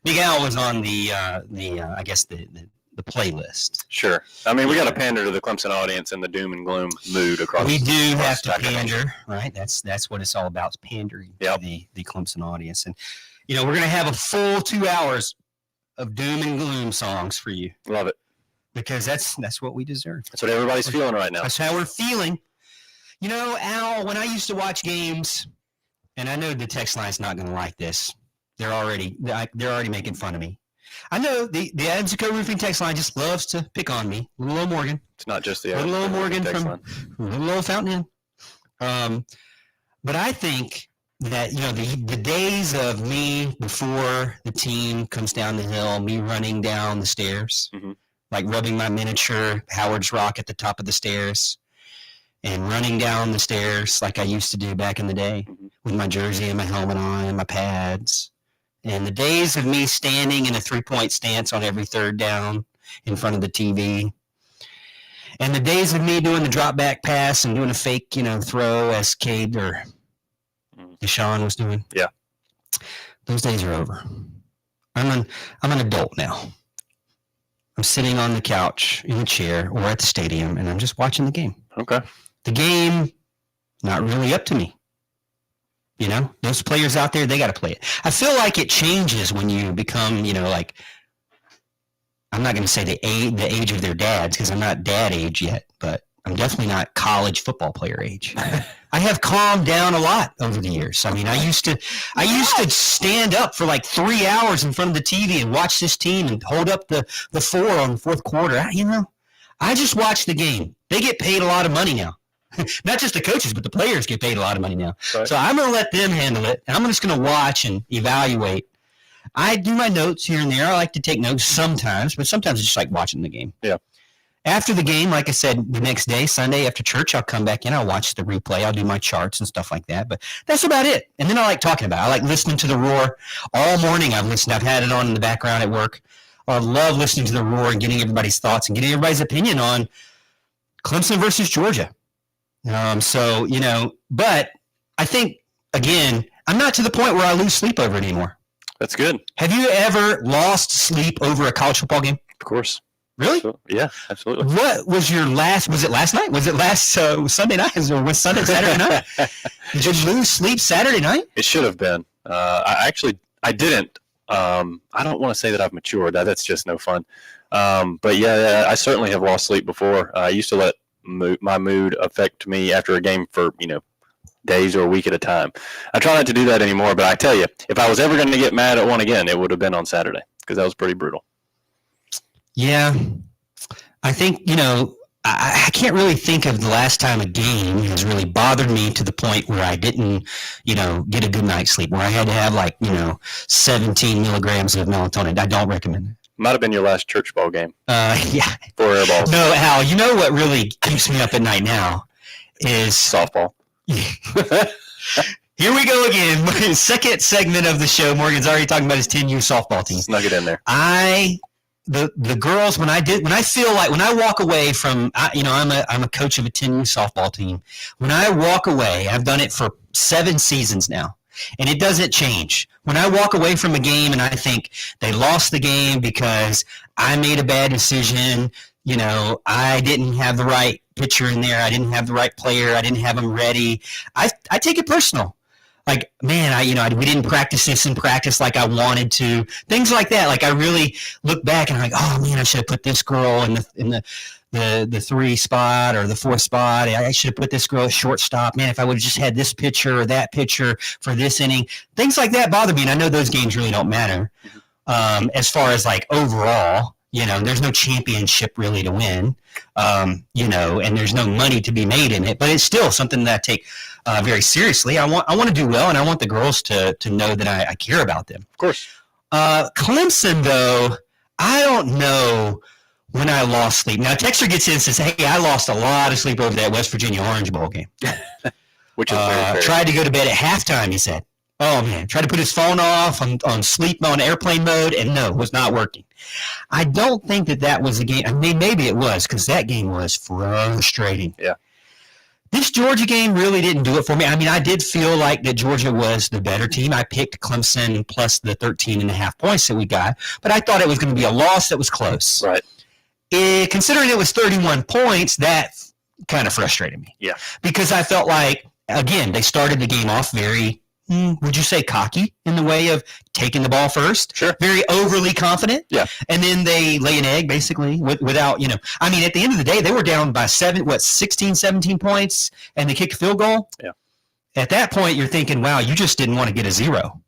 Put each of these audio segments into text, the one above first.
Big Al was on I guess the playlist. Sure. I mean, we got to pander to the Clemson audience and the doom and gloom mood across. We do have to pander, right? That's what it's all about, is pandering yep. to the Clemson audience. And, we're going to have a full 2 hours of doom and gloom songs for you. Love it. Because that's what we deserve. That's what everybody's feeling right now. That's how we're feeling. Al, when I used to watch games, and I know the text line's not going to like this. They're already making fun of me. I know the Adamsico Roofing text line just loves to pick on me. Little old Morgan. It's not just the Little old Morgan text from line. Little old Fountain Inn. But I think that, the days of me before the team comes down the hill, me running down the stairs, like rubbing my miniature Howard's Rock at the top of the stairs and running down the stairs like I used to do back in the day with my jersey and my helmet on and my pads. And the days of me standing in a 3-point stance on every third down in front of the TV. And the days of me doing the drop back pass and doing a fake, throw as Cade or Deshaun was doing. Yeah. Those days are over. I'm an adult now. I'm sitting on the couch in a chair or at the stadium and I'm just watching the game. Okay. The game, not really up to me. Those players out there, they got to play it. I feel like it changes when you become, like, I'm not going to say the age of their dads because I'm not dad age yet, but I'm definitely not college football player age. I have calmed down a lot over the years. I mean, I used to stand up for like 3 hours in front of the TV and watch this team and hold up the 4 on the fourth quarter. I just watch the game. They get paid a lot of money now. Not just the coaches, but the players get paid a lot of money now. Right. So I'm going to let them handle it. And I'm just going to watch and evaluate. I do my notes here and there. I like to take notes sometimes, but sometimes it's just like watching the game. Yeah. After the game, like I said, the next day, Sunday after church, I'll come back in. I'll watch the replay. I'll do my charts and stuff like that. But that's about it. And then I like talking about it. I like listening to the roar all morning. I've had it on in the background at work. I love listening to the roar and getting everybody's thoughts and getting everybody's opinion on Clemson versus Georgia. But I think, again, I'm not to the point where I lose sleep over it anymore. That's good. Have you ever lost sleep over a college football game? Of course. Really? Yeah, absolutely. What was your was it last night? Was it last Sunday night? Or was Saturday night? Did you lose sleep Saturday night? It should have been. I didn't. I don't want to say that I've matured. That's just no fun. But yeah, I certainly have lost sleep before. I used to let my mood affect me after a game for, days or a week at a time. I try not to do that anymore, but I tell you, if I was ever going to get mad at one again, it would have been on Saturday because that was pretty brutal. Yeah. I think, I can't really think of the last time a game has really bothered me to the point where I didn't, get a good night's sleep, where I had to have 17 milligrams of melatonin. I don't recommend it. Might have been your last church ball game. Yeah. 4 air balls. No, Al, you know what really keeps me up at night now is softball. Here we go again. Second segment of the show. Morgan's already talking about his 10U softball team. Snug it in there. The girls, when I walk away from, I'm a coach of a 10U softball team. When I walk away, I've done it for 7 seasons now. And it doesn't change. When I walk away from a game and I think they lost the game because I made a bad decision, I didn't have the right pitcher in there, I didn't have the right player, I didn't have them ready, I take it personal. Like, man, we didn't practice this in practice like I wanted to. Things like that. Like, I really look back and I'm like, oh man, I should have put this girl in the 3 spot or the 4 spot. I should have put this girl at shortstop. Man, if I would have just had this pitcher or that pitcher for this inning. Things like that bother me, and I know those games really don't matter. As far as like overall, there's no championship really to win, and there's no money to be made in it, but it's still something that I take very seriously. I want to do well, and I want the girls to know that I care about them. Of course. Clemson, though, I don't know when I lost sleep. Now, Texter gets in and says, hey, I lost a lot of sleep over that West Virginia Orange Bowl game. Which is very fair. Tried to go to bed at halftime, he said. Oh, man. Tried to put his phone off on sleep on airplane mode, and no, it was not working. I don't think that was a game. I mean, maybe it was, because that game was frustrating. Yeah. This Georgia game really didn't do it for me. I mean, I did feel like that Georgia was the better team. I picked Clemson plus the 13.5 points that we got, but I thought it was going to be a loss that was close. Right. Considering it was 31 points, that kind of frustrated me. Yeah. Because I felt like, again, they started the game off very, would you say, cocky in the way of taking the ball first? Sure. Very overly confident. Yeah. And then they lay an egg, basically, without, I mean, at the end of the day, they were down by 16, 17 points, and they kicked a field goal. Yeah. At that point, you're thinking, wow, you just didn't want to get a zero.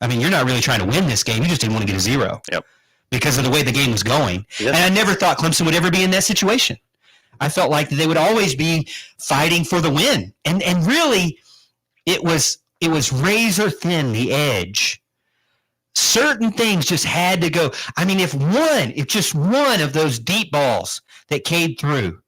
I mean, you're not really trying to win this game. You just didn't want to get a zero. Yep. Because of the way the game was going. Yes. And I never thought Clemson would ever be in that situation. I felt like they would always be fighting for the win. And really, it was razor thin, the edge. Certain things just had to go. I mean, if just one of those deep balls that Cade threw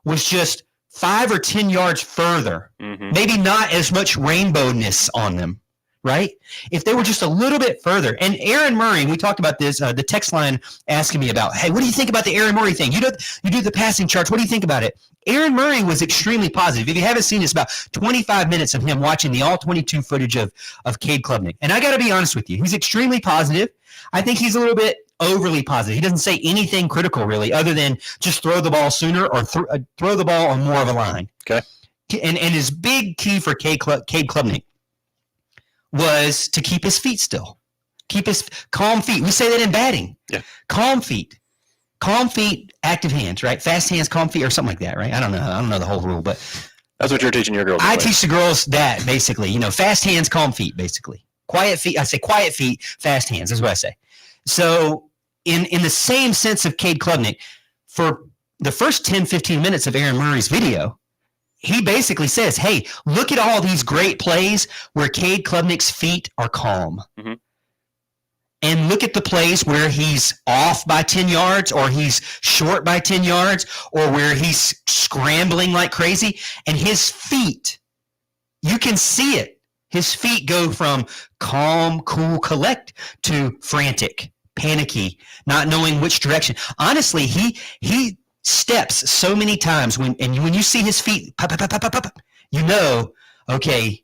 was just 5 or 10 yards further, maybe not as much rainbowness on them, right? If they were just a little bit further. And Aaron Murray, we talked about this, the text line asking me about, hey, what do you think about the Aaron Murray thing? You do the passing charts. What do you think about it? Aaron Murray was extremely positive. If you haven't seen this, about 25 minutes of him watching the all-22 footage of Cade Klubnik. And I got to be honest with you, he's extremely positive. I think he's a little bit overly positive. He doesn't say anything critical, really, other than just throw the ball sooner or throw the ball on more of a line. Okay. And his big key for Cade Klubnik was to keep his feet still. Keep his calm feet. We say that in batting. Yeah. Calm feet. Calm feet, active hands, right? Fast hands, calm feet, or something like that, right? I don't know the whole rule, but that's what you're teaching your girls. I teach the girls that, basically. Fast hands, calm feet, basically. Quiet feet. I say quiet feet, fast hands. That's what I say. So in the same sense of Cade Klubnik, for the first 10, 15 minutes of Aaron Murray's video, he basically says, hey, look at all these great plays where Cade Klubnik's feet are calm. Mm-hmm. And look at the plays where he's off by 10 yards or he's short by 10 yards or where he's scrambling like crazy. And his feet, you can see it. His feet go from calm, cool, collect to frantic, panicky, not knowing which direction. Honestly, he steps so many times when you see his feet, pop, pop, pop, pop, pop, you know, okay,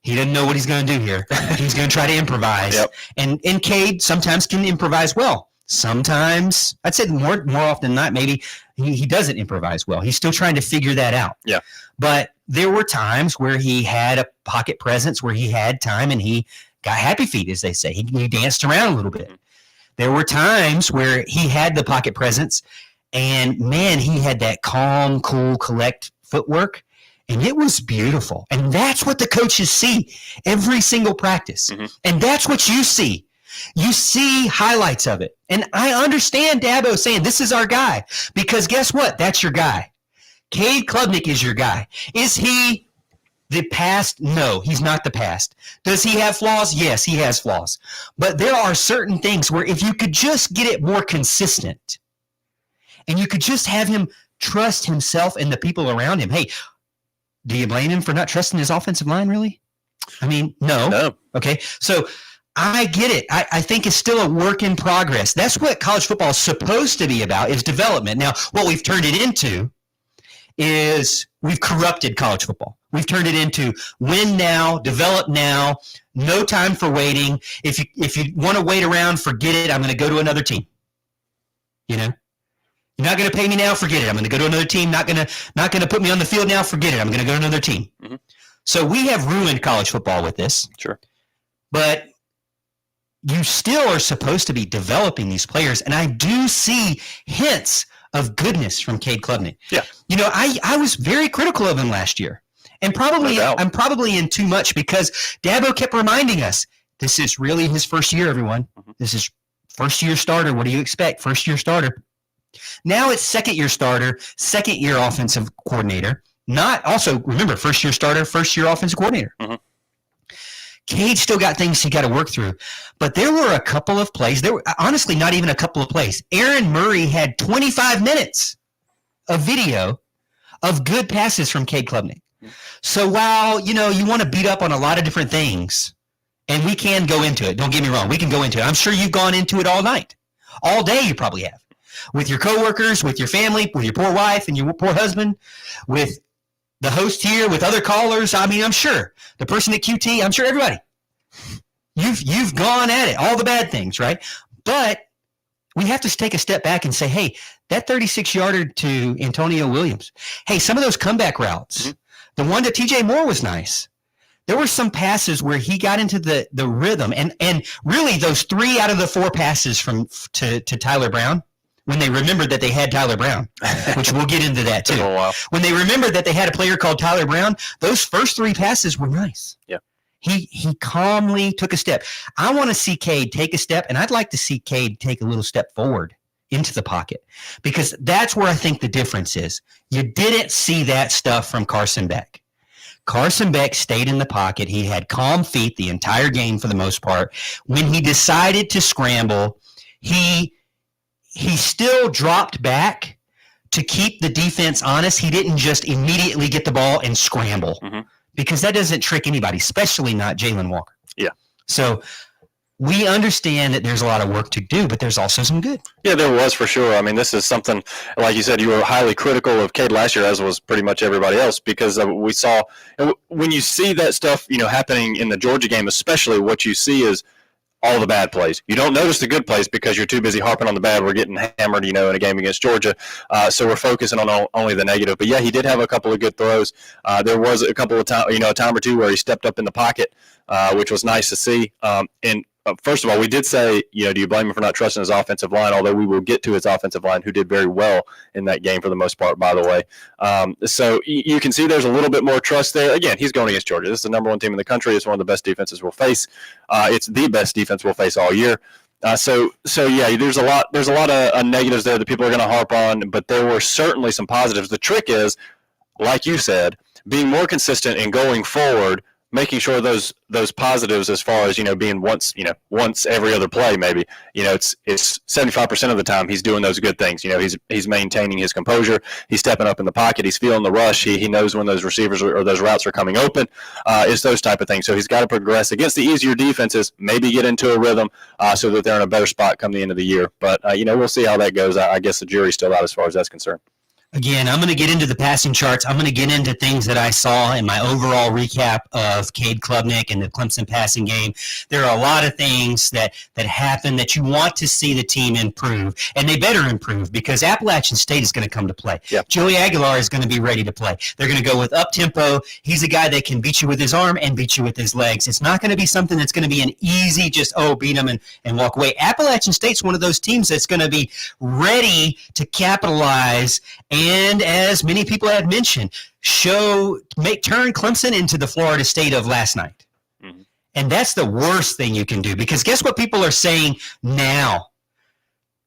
he doesn't know what he's going to do here. He's going to try to improvise. Yep. And Cade sometimes can improvise well. Sometimes, I'd say more often than not, maybe he doesn't improvise well. He's still trying to figure that out. Yeah. But there were times where he had a pocket presence, where he had time, and he got happy feet, as they say. He danced around a little bit. There were times where he had the pocket presence, and, man, he had that calm, cool, collect footwork. And it was beautiful. And that's what the coaches see every single practice. Mm-hmm. And that's what you see. You see highlights of it. And I understand Dabo saying, this is our guy. Because guess what? That's your guy. Cade Klubnik is your guy. Is he the past? No, he's not the past. Does he have flaws? Yes, he has flaws. But there are certain things where if you could just get it more consistent and you could just have him trust himself and the people around him. Hey, do you blame him for not trusting his offensive line, really? I mean, no. Okay, so I get it. I think it's still a work in progress. That's what college football is supposed to be about, is development. Now, what we've turned it into is we've corrupted college football. We've turned it into win now, develop now, no time for waiting. If you want to wait around, forget it. I'm going to go to another team. You're not going to pay me now, forget it. I'm going to go to another team. Not going to put me on the field now, forget it. I'm going to go to another team. Mm-hmm. So we have ruined college football with this. Sure. But you still are supposed to be developing these players, and I do see hints of goodness from Cade Klubnik. Yeah. I was very critical of him last year. And I'm probably in too much because Dabo kept reminding us, this is really his first year, everyone. Mm-hmm. This is first-year starter. What do you expect? First-year starter. Now it's second-year starter, second-year offensive coordinator. Not also, remember, first-year starter, first-year offensive coordinator. Mm-hmm. Cade still got things he got to work through. But there were a couple of plays. There were, honestly, not even a couple of plays. Aaron Murray had 25 minutes of video of good passes from Cade Klubnik. So while, you want to beat up on a lot of different things, and we can go into it, don't get me wrong, we can go into it. I'm sure you've gone into it all night. All day you probably have. With your coworkers, with your family, with your poor wife and your poor husband, with the host here with other callers. I mean, I'm sure the person at QT, I'm sure everybody. You've gone at it, all the bad things, right? But we have to take a step back and say, hey, that 36-yarder to Antonio Williams, hey, some of those comeback routes, the one to TJ Moore was nice. There were some passes where he got into the rhythm, and really those 3 out of the 4 passes to Tyler Brown, when they remembered that they had Tyler Brown, which we'll get into that too. Oh, wow. When they remembered that they had a player called Tyler Brown, those first 3 passes were nice. Yeah. He calmly took a step. I want to see Cade take a step, and I'd like to see Cade take a little step forward into the pocket, because that's where I think the difference is. You didn't see that stuff from Carson Beck. Carson Beck stayed in the pocket. He had calm feet the entire game for the most part. When he decided to scramble, he still dropped back to keep the defense honest. He didn't just immediately get the ball and scramble, because that doesn't trick anybody, especially not Jalen Walker. Yeah. So we understand that there's a lot of work to do, but there's also some good. Yeah, there was for sure. I mean, this is something, like you said, you were highly critical of Cade last year, as was pretty much everybody else, because we saw, when you see that stuff, happening in the Georgia game, especially, what you see is all the bad plays. You don't notice the good plays because you're too busy harping on the bad. We're getting hammered, in a game against Georgia. So we're focusing on only the negative. But, yeah, he did have a couple of good throws. There was a couple of times, a time or two where he stepped up in the pocket, which was nice to see. And first of all, we did say, do you blame him for not trusting his offensive line? Although we will get to his offensive line, who did very well in that game for the most part, by the way. So you can see there's a little bit more trust there. Again, he's going against Georgia. This is the number 1 team in the country. It's one of the best defenses we'll face. It's the best defense we'll face all year. So yeah, there's a lot of negatives there that people are going to harp on, but there were certainly some positives. The trick is, like you said, being more consistent and going forward, making sure those positives, as far as being once every other play, maybe it's 75% of the time he's doing those good things. He's maintaining his composure. He's stepping up in the pocket. He's feeling the rush. He knows when those receivers or those routes are coming open. It's those type of things. So he's got to progress against the easier defenses. Maybe get into a rhythm so that they're in a better spot come the end of the year. But we'll see how that goes. I guess the jury's still out as far as that's concerned. Again, I'm going to get into the passing charts. I'm going to get into things that I saw in my overall recap of Cade Klubnik and the Clemson passing game. There are a lot of things that happen that you want to see the team improve, and they better improve, because Appalachian State is going to come to play. Yep. Joey Aguilar is going to be ready to play. They're going to go with up-tempo. He's a guy that can beat you with his arm and beat you with his legs. It's not going to be something that's going to be an easy just, beat him and walk away. Appalachian State's one of those teams that's going to be ready to capitalize, and as many people have mentioned, turn Clemson into the Florida State of last night. Mm-hmm. And that's the worst thing you can do, because guess what people are saying now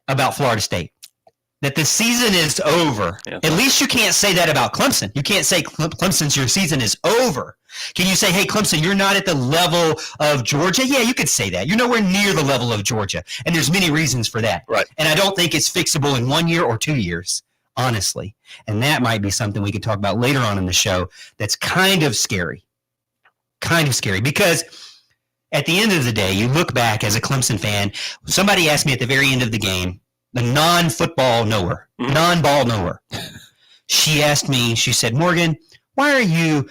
about Florida State? That the season is over. Yeah. At least you can't say that about Clemson. You can't say, Clemson's your season is over. Can you say, hey, Clemson, you're not at the level of Georgia? Yeah, you could say that. You're nowhere near the level of Georgia. And there's many reasons for that. Right. And I don't think it's fixable in 1 year or 2 years, honestly. And that might be something we could talk about later on in the show that's kind of scary. Kind of scary, because at the end of the day, you look back as a Clemson fan, somebody asked me at the very end of the game, the non-football knower, non-ball knower. She asked me, she said, Morgan, why do you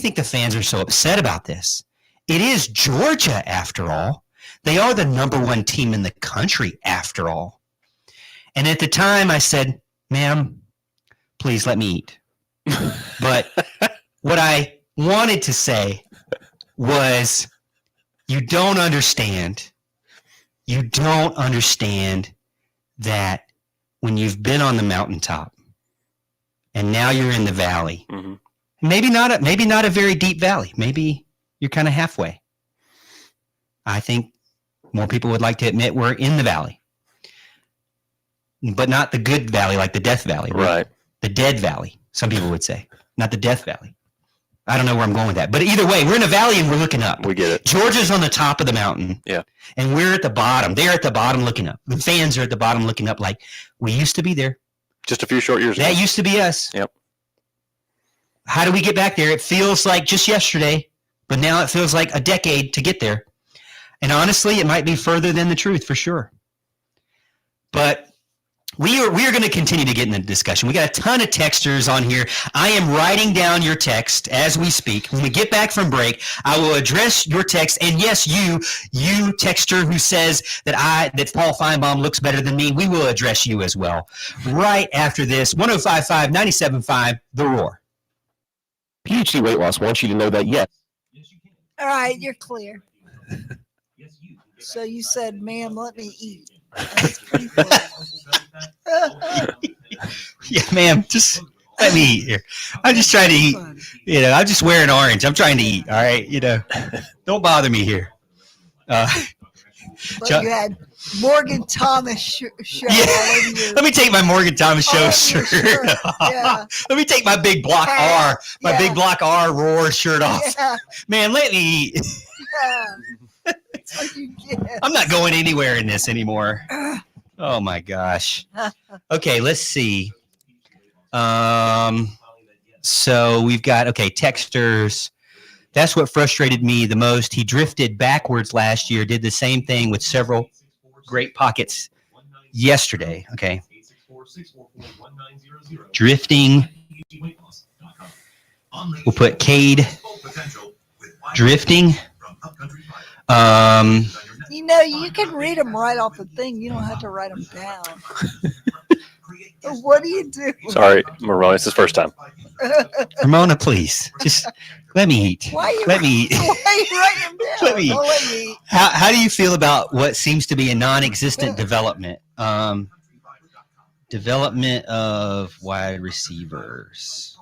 think the fans are so upset about this? It is Georgia, after all. They are the number 1 team in the country, after all. And at the time I said, ma'am, please let me eat. But what I wanted to say was, you don't understand that when you've been on the mountaintop and now you're in the valley, maybe not a very deep valley, maybe you're kind of halfway. I think more people would like to admit we're in the valley, but not the good valley, like the death valley, right? The dead valley, some people would say, not the death valley. I don't know where I'm going with that. But either way, we're in a valley and we're looking up. We get it. Georgia's on the top of the mountain. Yeah. And we're at the bottom. They're at the bottom looking up. The fans are at the bottom looking up, like, we used to be there. Just a few short years ago. That used to be us. Yep. How do we get back there? It feels like just yesterday, but now it feels like a decade to get there. And honestly, it might be further than the truth, for sure. But we are going to continue to get in the discussion. We got a ton of texters on here. I am writing down your text as we speak. When we get back from break, I will address your text. And yes, you texter who says that Paul Feinbaum looks better than me, we will address you as well. Right after this, 105.5, 97.5, The Roar. PhD Weight Loss wants you to know that yes. All right, you're clear. So you said, ma'am, let me eat. That's pretty clear. Yeah, ma'am, just let me eat here. I'm just trying to eat. You know, I'm just wearing orange. I'm trying to eat. All right, you know, don't bother me here. But you had Morgan Thomas shirt Yeah. all over your. Let me take my Morgan Thomas show all over shirt. your shirt. Yeah. Let me take my big block R, my Yeah. big block R Roar shirt off. Yeah. Man, let me eat. Yeah. That's what you get. I'm not going anywhere in this anymore. Oh my gosh. Okay, let's see. So we've got texters. That's what frustrated me the most. He drifted backwards last year, did the same thing with several great pockets yesterday. Okay. Drifting. We'll put Cade drifting. You know, you can read them right off the thing. You don't have to write them down. What do you do? Sorry, Marone. It's his first time. Ramona, please, just let me eat. Why you, Let me eat. Why are you writing them down? Let me eat. Don't let me eat. How do you feel about what seems to be a non-existent development? Development of wide receivers.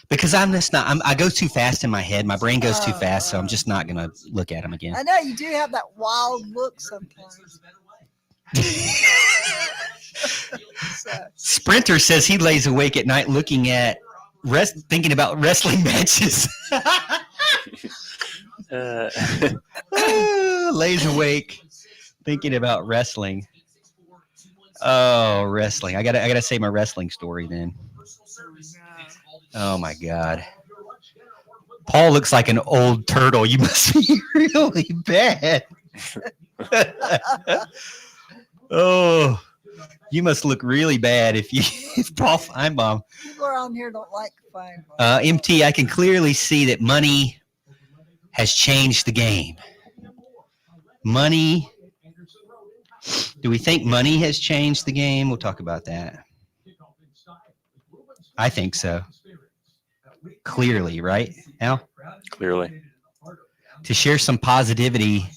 Because I'm just not. I go too fast in my head. My brain goes too fast, so I'm just not gonna look at them again. I know you do have that wild look sometimes. Sprinter says he lays awake at night looking at thinking about wrestling matches. Lays awake thinking about wrestling. Oh, wrestling! I gotta say my wrestling story then. Oh my God. Paul looks like an old turtle. You must be really bad. Oh, you must look really bad if Paul Feinbaum. People around here don't like Feinbaum. MT, I can clearly see that money has changed the game. Money. Do we think money has changed the game? We'll talk about that. I think so. Clearly, right, Al? Clearly. To share some positivity,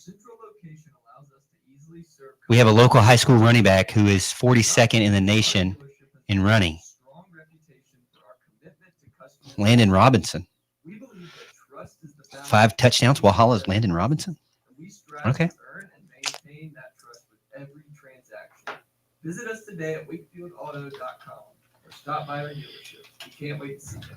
we have a local high school running back who is 42nd in the nation in running. Landon Robinson. 5 touchdowns. Walhalla's Landon Robinson. Okay. Visit us today at wakefieldauto.com or stop by our dealership. We can't wait to see you.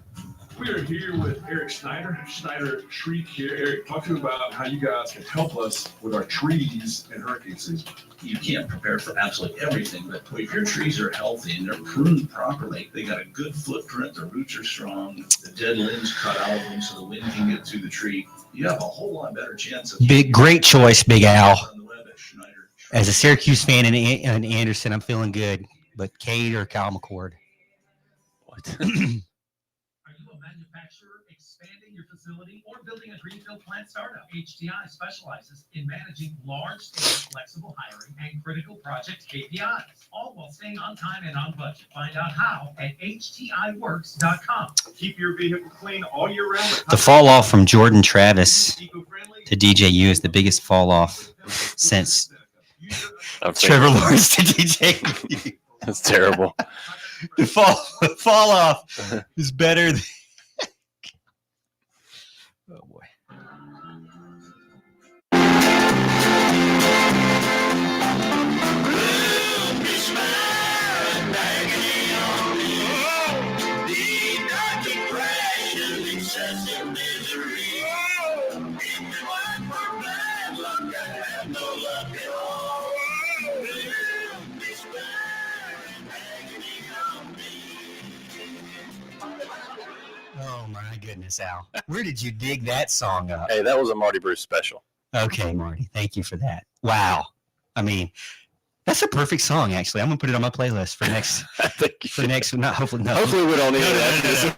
We are here with Eric Snyder Tree Care. Eric, talk to me about how you guys can help us with our trees in hurricane season. You can't prepare for absolutely everything, but if your trees are healthy and they're pruned properly, they got a good footprint, the roots are strong, the dead limbs cut out of them so the wind can get through the tree, you have a whole lot better chance of Great choice, Big Al. on the web at Schneider. As a Syracuse fan and Anderson, I'm feeling good. But Cade or Kyle McCord? What? Are you a manufacturer expanding your facility or building a greenfield plant startup? HTI specializes in managing large-scale flexible hiring and critical project KPIs, all while staying on time and on budget. Find out how at htiworks.com. Keep your vehicle clean all year round. The fall off from Jordan Travis to DJU is the biggest fall off since Trevor Lawrence to DJU. That's terrible. The fall off is better than. Oh boy. Oh my goodness, Al. Where did you dig that song up? Hey, that was a Marty Bruce special. Okay, Marty. Thank you for that. Wow. I mean, That's a perfect song, actually. I'm gonna put it on my playlist for next. I think you For should. next, not hopefully, no. Hopefully we don't need No, no, that. no, no, no.